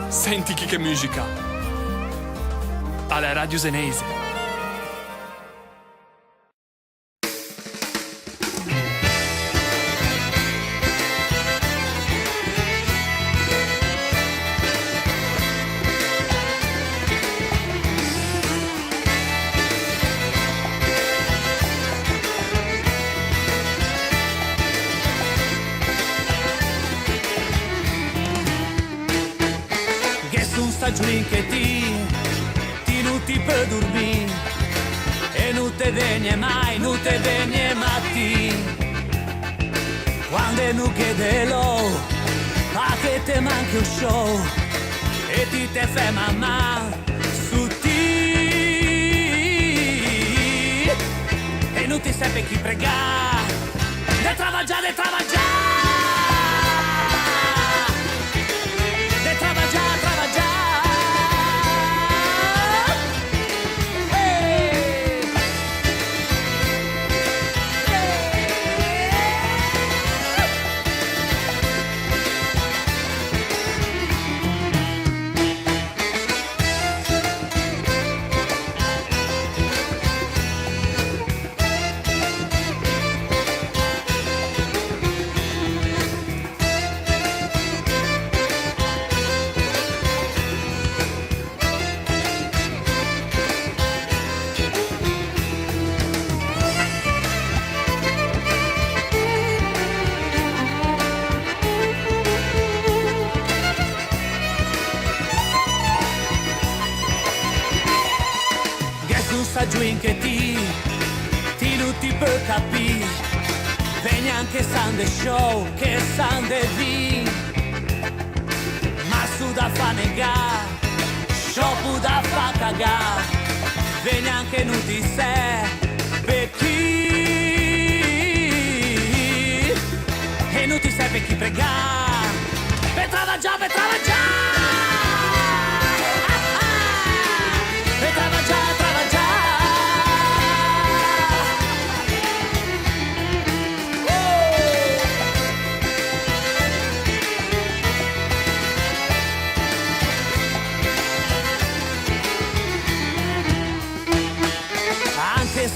Senti che musica. Alla Radio Senese. Stagioni che ti non ti puoi dormire e non te vegne mai, non te vegne matti quando non chiede lo ma che te manchi un show e ti te fai mamma su ti e non ti sai per chi pregare de travaggiare stagioni che ti non ti puoi capire vegna anche Sunday show che Sunday vi ma su da fa negare show da fa cagare vegna anche non ti sei per chi e non ti sai per chi pregare per travaggiare per travaggiare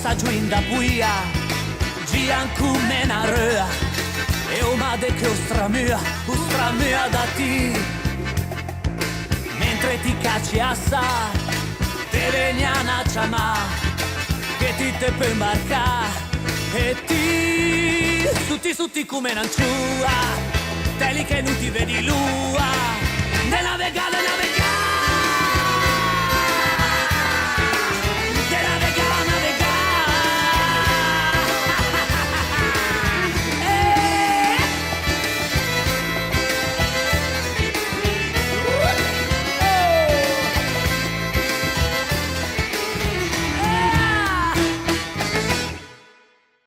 stagioni da buia gian come una röa e o madre che o stramua da ti mentre ti cacci assai te veniana a chiamare che ti te puoi imbarcare e ti sutti come un'anciua te lì che non ti vedi l'ua nella vegana